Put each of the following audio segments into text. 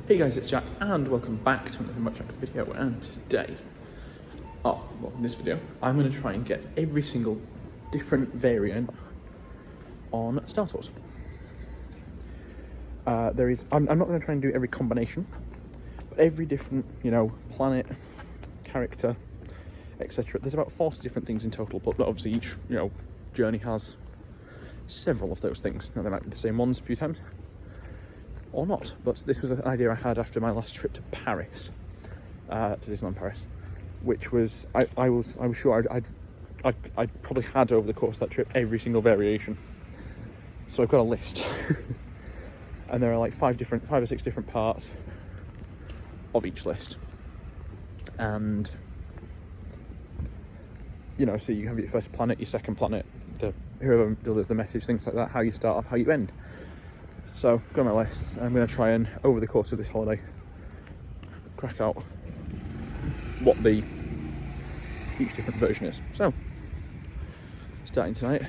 Hey guys, it's Jack and welcome back to another Much Jack video. And today, in this video, I'm going to try and get every single different variant on Star Tours. I'm not going to try and do every combination, but every different, planet, character, etc. There's about 40 different things in total, but obviously each, journey has several of those things. Now, they might be the same ones a few times, or not, but this was an idea I had after my last trip to Paris, to Disneyland Paris, which was, I was sure I'd probably had over the course of that trip every single variation. So I've got a list, and there are like 5 or 6 different parts of each list, and so you have your first planet, your second planet, whoever delivers the message, things like that, how you start off, how you end. So, got my list. I'm going to try and, over the course of this holiday, crack out what each different version is. So, starting tonight,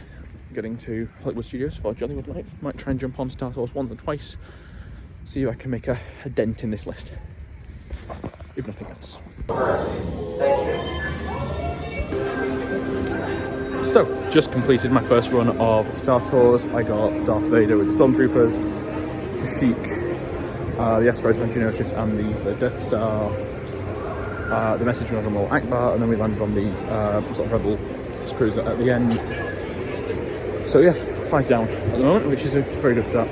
getting to Hollywood Studios for Jollywood Night. Might try and jump on Star Tours once or twice, see if I can make a dent in this list, if nothing else. So, just completed my first run of Star Tours. I got Darth Vader with the Stormtroopers, Kashyyyk, the asteroids of Geonosis and the Death Star, the message from Admiral Akbar, and then we landed on the sort of Rebel cruiser at the end. So yeah, 5 down at the moment, which is a very good start.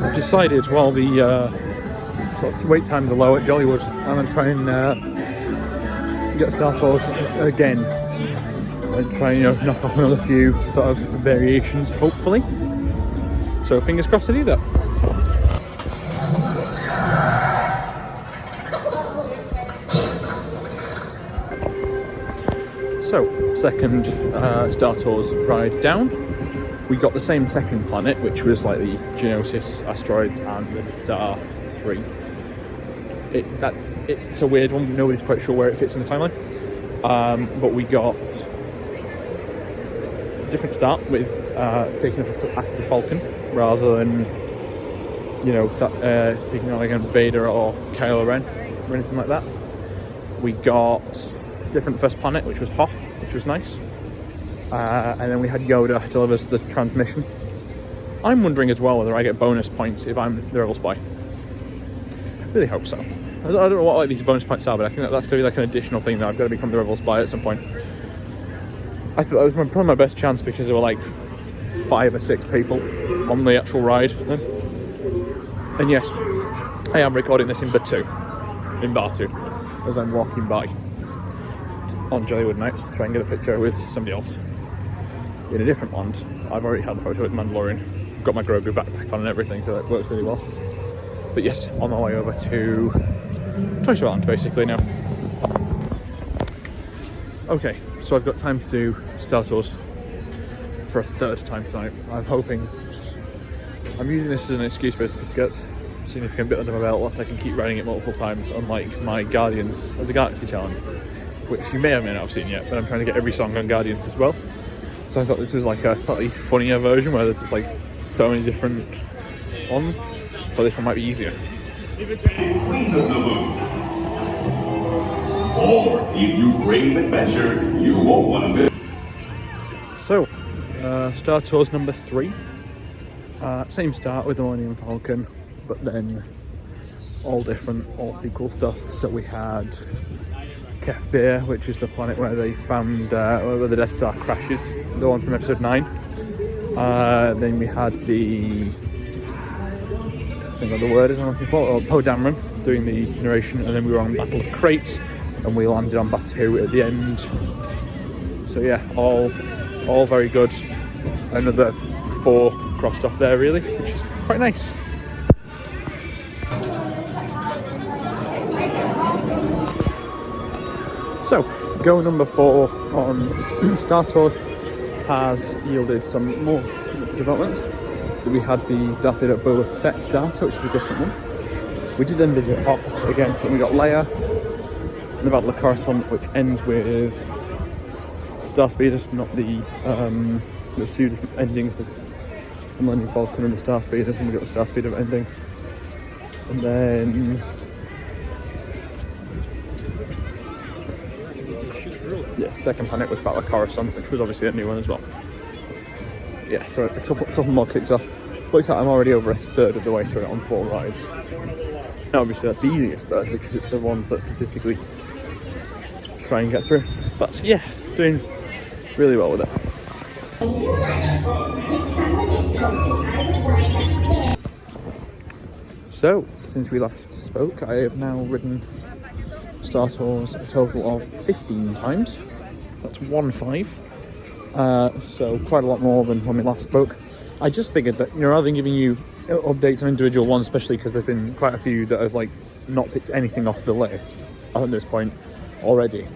I've decided while the sort of wait times are low at Jollywood, I'm going to try and get Star Tours again and try and knock off another few sort of variations, hopefully. So fingers crossed I do that. So, second Star Tours ride down. We got the same second planet, which was like the Geonosis asteroids and the Star 3. It's a weird one, nobody's quite sure where it fits in the timeline. But we got a different start with taking up after the Falcon, rather than taking on again Vader or Kylo Ren or anything like that. We got a different first planet, which was Hoth, which was nice. And then we had Yoda deliver us the transmission. I'm wondering as well whether I get bonus points if I'm the Rebel Spy. Really hope so. I don't know what these bonus points are, but I think that's going to be like an additional thing that I've got to become the Rebel Spy at some point. I thought that was probably my best chance because there were like 5 or 6 people on the actual ride. And yes, I am recording this in Bar 2, as I'm walking by on Jollywood Nights to try and get a picture with somebody else in a different land. I've already had a photo with Mandalorian. I've got my Grogu backpack on and everything, so that works really well. But yes, on my way over to Toy Story Land basically now. Okay, so I've got time to do Star Tours for a 3rd time tonight. I'm using this as an excuse basically to get a significant bit under my belt so I can keep riding it multiple times, unlike my Guardians of the Galaxy challenge, which you may or may not have seen yet, but I'm trying to get every song on Guardians as well. So I thought this was like a slightly funnier version where there's just like so many different ones. But this one might be easier. Queen of the Moon. Or if you crave adventure, you won't want to miss. So, Star Tours number 3. Same start with the Millennium Falcon, but then all different, all sequel stuff. So we had Kef Bir, which is the planet where they found where the Death Star crashes, the one from episode 9. Then we had the, I think what the word is I'm looking for, Poe Dameron doing the narration, and then we were on Battle of Crate, and we landed on Batuu at the end. So yeah, all very good. Another 4 crossed off there really, which is quite nice. So, go number 4 on Star Tours has yielded some more developments. We had the Darth Vader Boba Fett starter, which is a different one. We did then visit Hoth again, and we got Leia, and the Battle of Coruscant, which ends with Star Speeders, not the there's 2 different endings with the Millennium Falcon and the Star Speeder, and we got the Star Speeder ending. And then yeah, second planet was Battle of Coruscant, which was obviously a new one as well. Yeah, so a couple more kicks off. Looks like I'm already over a third of the way through it on 4 rides. Now obviously that's the easiest third because it's the ones that statistically try and get through. But yeah, doing really well with it. So, since we last spoke, I have now ridden Star Tours a total of 15 times. That's 15. So quite a lot more than when we last spoke. I just figured that, rather than giving you updates on individual ones, especially because there's been quite a few that have like not ticked anything off the list at this point already,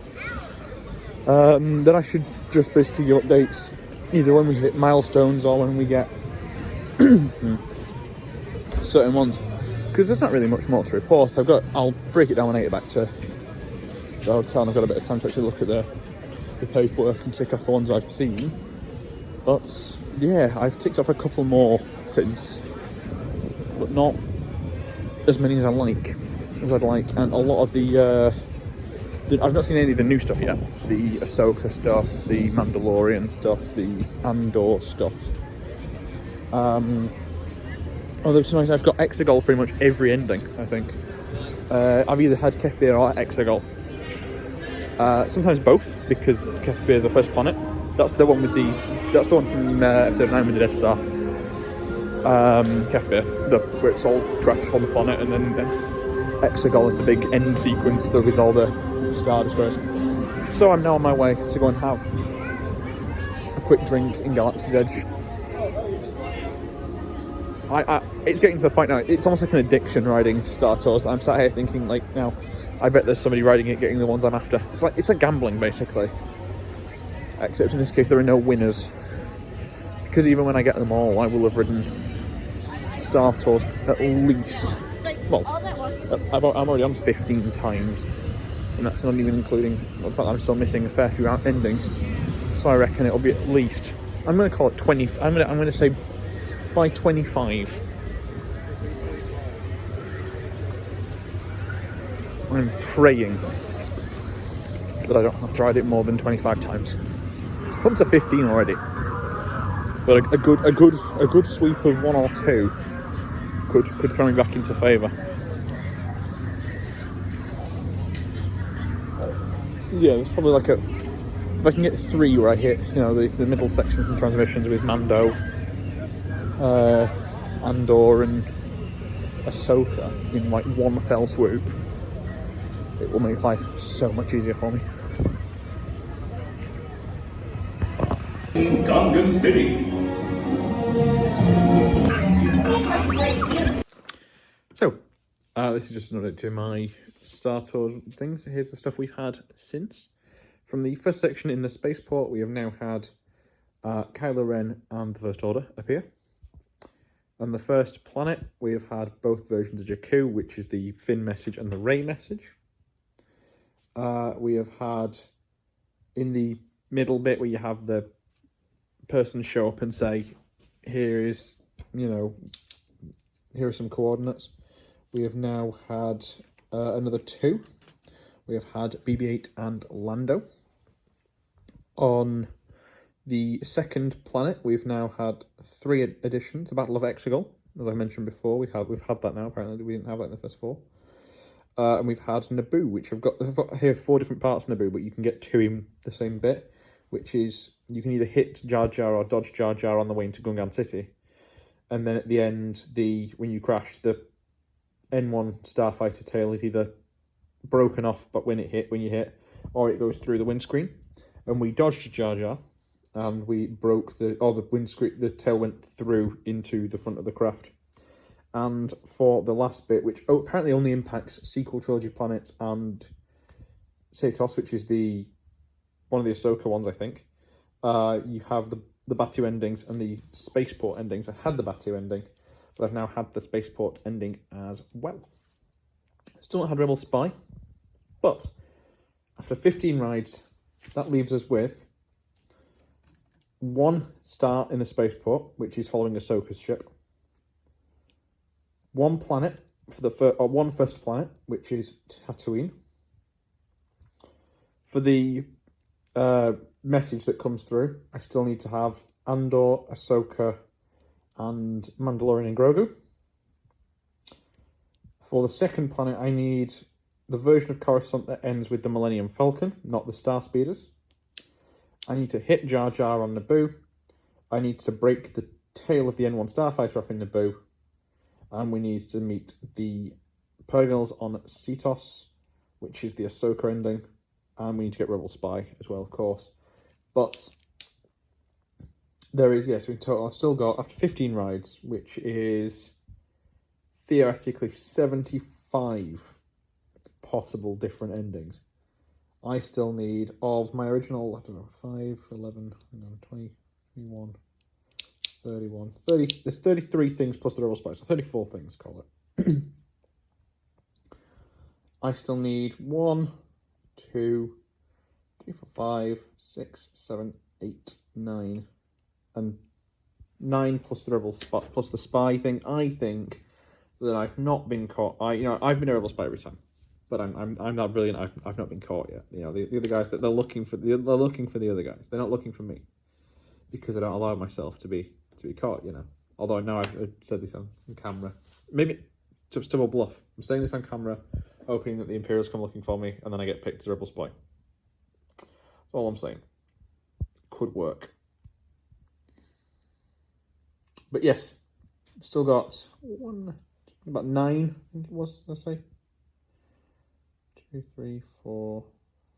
then I should just basically give updates either when we hit milestones or when we get certain ones, because there's not really much more to report. I'll break it down when I get back to the hotel and I've got a bit of time to actually look at the paperwork and tick off the ones I've seen. But yeah, I've ticked off a couple more since, but not as many as I'd like. And a lot of the I've not seen any of the new stuff yet. The Ahsoka stuff, the Mandalorian stuff, the Andor stuff. Although tonight I've got Exegol pretty much every ending, I think. I've either had Kefir or Exegol. Sometimes both, because Kefir is the first planet. That's the one from episode 9 with the Death Star. Kefir, where it's all crashed on the planet, and then Exegol is the big end sequence with all the Star Destroyers. So I'm now on my way to go and have a quick drink in Galaxy's Edge. It's getting to the point now, it's almost like an addiction riding Star Tours. I'm sat here thinking, like, now, I bet there's somebody riding it getting the ones I'm after. It's like gambling, basically. Except in this case, there are no winners. Because even when I get them all, I will have ridden Star Tours at least... Well, I'm already on 15 times. And that's not even including the fact that I'm still missing a fair few endings. So I reckon it'll be at least... I'm going to call it 20... I'm going to say by 25. I'm praying that I don't have to ride it more than 25 times. Up to 15 already. But a good sweep of 1 or 2 could throw me back into favour. Yeah, there's probably like if I can get 3 where I hit, the middle section from transmissions with Mando, Andor and Ahsoka in like one fell swoop, it will make life so much easier for me. Gungan City. So, this is just an update to my Star Tours things. Here's the stuff we've had since. From the first section in the spaceport, we have now had Kylo Ren and the First Order appear. On the first planet, we have had both versions of Jakku, which is the Finn message and the Rey message. We have had, in the middle bit where you have the person show up and say, here are some coordinates. We have now had another 2. We have had BB-8 and Lando. On the second planet, we've now had 3 additions. The Battle of Exegol, as I mentioned before, we've had that now. Apparently, we didn't have that in the first 4. And we've had Naboo, which I've got here 4 different parts of Naboo, but you can get 2 in the same bit, which is you can either hit Jar Jar or dodge Jar Jar on the way into Gungan City, and then at the end, when you crash, the N1 starfighter tail is either broken off, but when you hit, or it goes through the windscreen. And we dodged Jar Jar, and we broke the windscreen. The tail went through into the front of the craft. And for the last bit, which apparently only impacts sequel trilogy planets and Satos, which is one of the Ahsoka ones, I think. You have the Batu endings and the spaceport endings. I had the Batu ending, but I've now had the spaceport ending as well. Still not had Rebel Spy, but after 15 rides, that leaves us with 1 star in the spaceport, which is following Ahsoka's ship. 1 planet for the one first planet, which is Tatooine. For the message that comes through, I still need to have Andor, Ahsoka, and Mandalorian and Grogu. For the second planet, I need the version of Coruscant that ends with the Millennium Falcon, not the Star Speeders. I need to hit Jar Jar on Naboo. I need to break the tail of the N1 Starfighter off in Naboo. And we need to meet the Purgils on Cetos, which is the Ahsoka ending. And we need to get Rebel Spy as well, of course. But there is, yes, in total, I've still got, after 15 rides, which is theoretically 75 possible different endings. I still need, of my original, I don't know, 5, 11, 20, 21, 31, 30, there's 33 things plus the Rebel Spy, so 34 things, call it. I still need 1, 2, 3, 4, 5, 6, 7, 8, 9, and 9 plus the Rebel Spy, plus the Spy thing. I think that I've not been caught. I've been a Rebel Spy every time, but I'm not brilliant. I've not been caught yet. You know, the other guys that they're looking for the other guys. They're not looking for me because I don't allow myself to be caught. You know, although now I've said this on camera. Maybe to double bluff. I'm saying this on camera, hoping that the Imperials come looking for me, and then I get picked as a Rebel Spy. That's all I'm saying. Could work. But yes, still got about 9, I think it was, let's say. 2, 3, 4,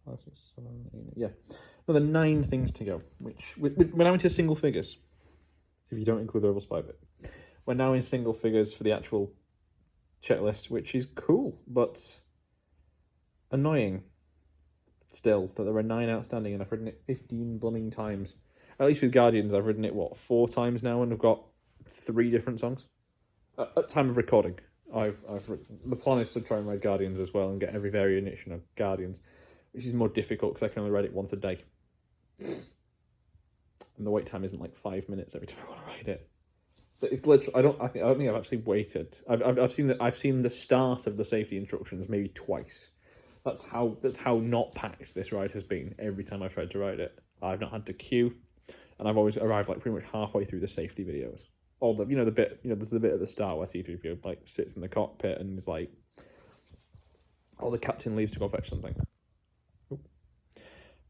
5, 6, 7, 8, yeah. Another 9 things to go, which, we're now into single figures, if you don't include the Rebel Spy bit. We're now in single figures for the actual checklist, which is cool, but annoying still, that there are 9 outstanding, and I've ridden it 15 blooming times. At least with Guardians, I've ridden it, 4 times now, and I've got 3 different songs. At time of recording, the plan is to try and ride Guardians as well and get every variation of Guardians, which is more difficult because I can only ride it once a day, and the wait time isn't like 5 minutes every time I want to ride it. But it's literally, I don't think I've actually waited. I've seen the start of the safety instructions maybe twice. That's how not packed this ride has been. Every time I've tried to ride it, I've not had to queue, and I've always arrived like pretty much halfway through the safety videos. All the there's the bit at the start where C-3PO like sits in the cockpit and is like, the captain leaves to go fetch something.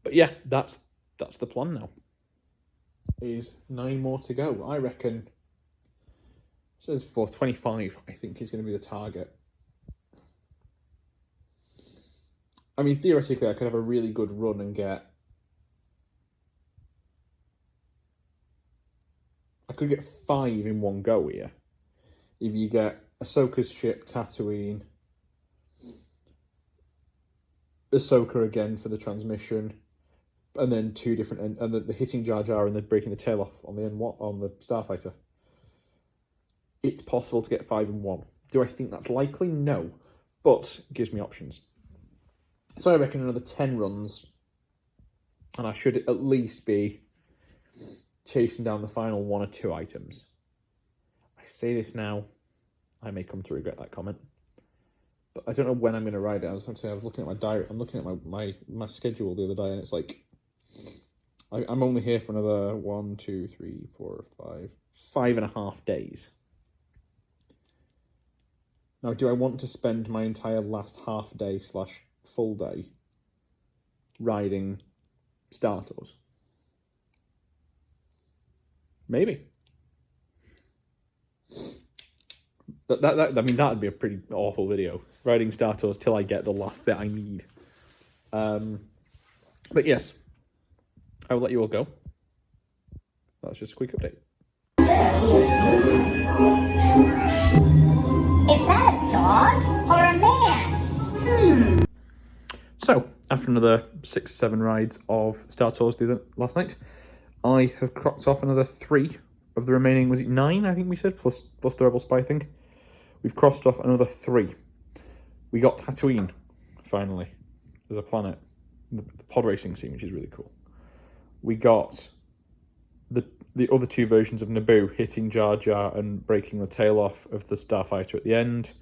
But yeah, that's the plan now. Is 9 more to go. I reckon. So for 25, I think is going to be the target. I mean, theoretically, I could have a really good run and get. I could get 5 in one go here. If you get Ahsoka's ship, Tatooine, Ahsoka again for the transmission, and then 2 different, and the hitting Jar Jar and then breaking the tail off on the N1 on the Starfighter. It's possible to get 5 in one. Do I think that's likely? No, but it gives me options. So I reckon another 10 runs, and I should at least be chasing down the final 1 or 2 items. I say this now, I may come to regret that comment, but I don't know when I'm going to ride it. I was looking at my diary. I'm looking at my schedule the other day, and it's like I'm only here for another 1, 2, 3, 4, 5 and a half days. Now, do I want to spend my entire last half day / full day riding Star Tours? Maybe. That'd be a pretty awful video. Riding Star Tours till I get the last bit I need. But yes, I will let you all go. That's just a quick update. Is that a dog or a man? So, after another 6-7 rides of Star Tours last night, I have cropped off another 3 of the remaining, was it 9, I think we said, plus the Rebel Spy thing. We've crossed off another 3. We got Tatooine, finally, as a planet. The pod racing scene, which is really cool. We got the other two versions of Naboo, hitting Jar Jar and breaking the tail off of the starfighter at the end.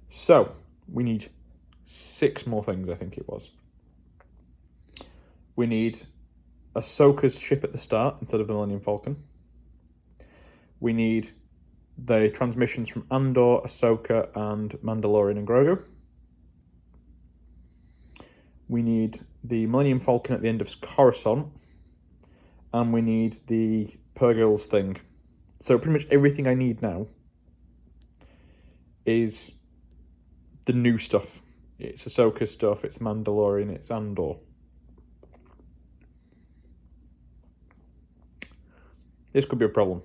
So we need 6 more things, I think it was. We need Ahsoka's ship at the start instead of the Millennium Falcon. We need the transmissions from Andor, Ahsoka, and Mandalorian and Grogu. We need the Millennium Falcon at the end of Coruscant. And we need the Purgils thing. So pretty much everything I need now is the new stuff. It's Ahsoka stuff, it's Mandalorian, it's Andor. This could be a problem.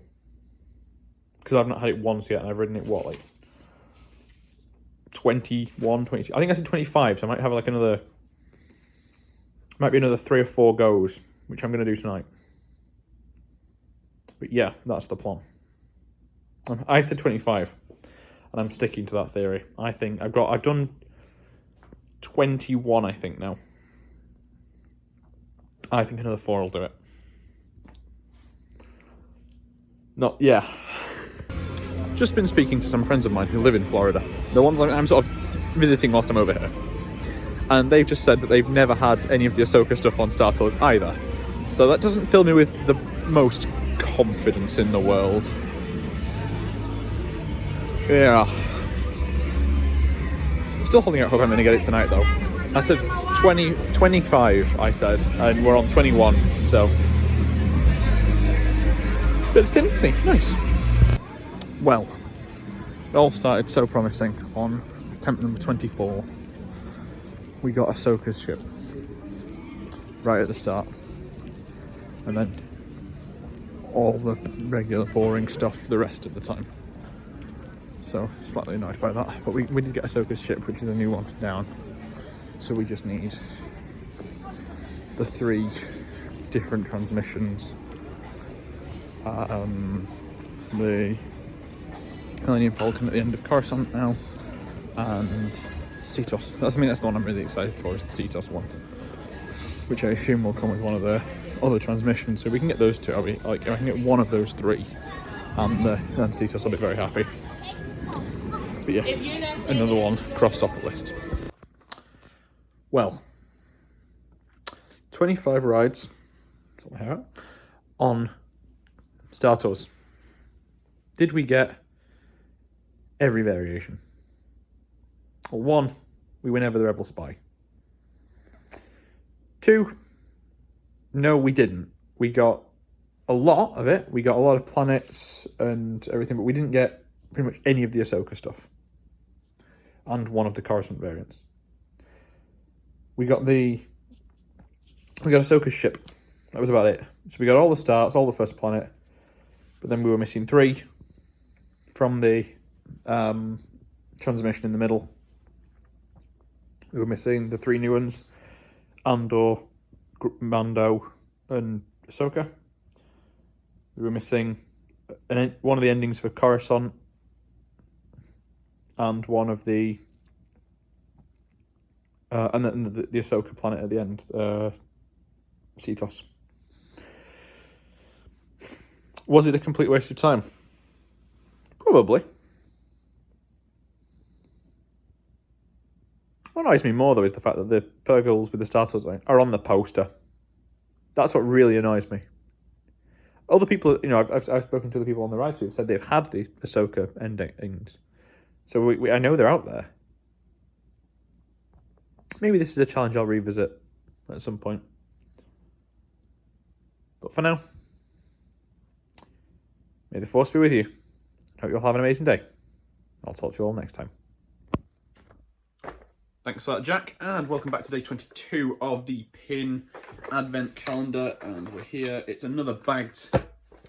Because I've not had it once yet, and I've ridden it, 21, 22... I think I said 25, so I might have another... Might be another 3 or 4 goes, which I'm going to do tonight. But yeah, that's the plan. I said 25, and I'm sticking to that theory. I think I've done 21, I think, now. I think another 4 will do it. Just been speaking to some friends of mine who live in Florida. The ones I'm sort of visiting whilst I'm over here. And they've just said that they've never had any of the Ahsoka stuff on Star Tours either. So that doesn't fill me with the most confidence in the world. Yeah. Still holding out hope I'm going to get it tonight, though. I said 25, I said, and we're on 21, so... Bit of Tennessee, nice. Well, it all started so promising on attempt number 24. We got Ahsoka's ship right at the start, and then all the regular boring stuff the rest of the time. So slightly annoyed by that, but we did get Ahsoka's ship, which is a new one, down. So we just need the 3 different transmissions. The Millennium Falcon at the end of Coruscant now, and Cetos. That's the one I'm really excited for, is the Cetos one, which I assume will come with one of the other transmissions. So we can get those 2. If I can get one of those 3, and then Cetos will be very happy. But yeah, another one crossed off the list. Well, 25 rides on Star Tours. Did we get every variation? Well, 1, we were never the Rebel Spy. 2, no, we didn't. We got a lot of it. We got a lot of planets and everything, but we didn't get pretty much any of the Ahsoka stuff. And one of the Coruscant variants. We got Ahsoka's ship. That was about it. So we got all the starts, all the first planet, but then we were missing 3 from the transmission in the middle. We were missing the 3 new ones, Andor, Mando, and Ahsoka. We were missing one of the endings for Coruscant, and one of the and then the Ahsoka planet at the end, Cetos. Was it a complete waste of time? Probably. What annoys me more, though, is the fact that the Purgils with the Star Tours are on the poster. That's what really annoys me. Other people, I've spoken to the people on the ride who said they've had the Ahsoka endings. So I know they're out there. Maybe this is a challenge I'll revisit at some point. But for now, may the Force be with you. Hope you'll have an amazing day. I'll talk to you all next time. Thanks for that, Jack, and welcome back to day 22 of the Pin Advent Calendar, and we're here. It's another bagged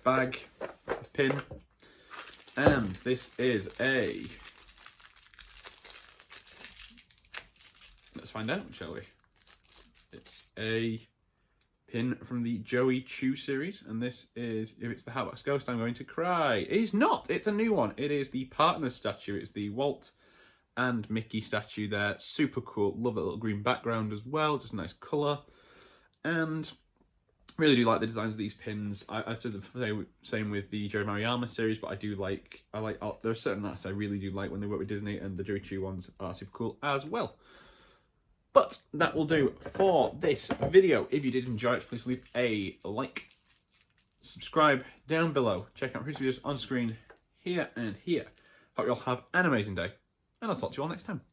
bag of Pin, and this is a... Let's find out, shall we? It's a pin from the Joey Chew series, and this is, if it's the Hatbox Ghost, I'm going to cry. It is not, it's a new one. It is the Partners statue. It's the Walt and Mickey statue there. Super cool. Love that little green background as well, just a nice colour. And Really do like the designs of these pins. I've said the same with the Jerry Maruyama series, but there are certain artists I really do like when they work with Disney, and the Joey Chu ones are super cool as well. But that will do for this video. If you did enjoy it, please leave a like, subscribe down below, check out previous videos on screen here and here. Hope you all have an amazing day, and I'll talk to you all next time.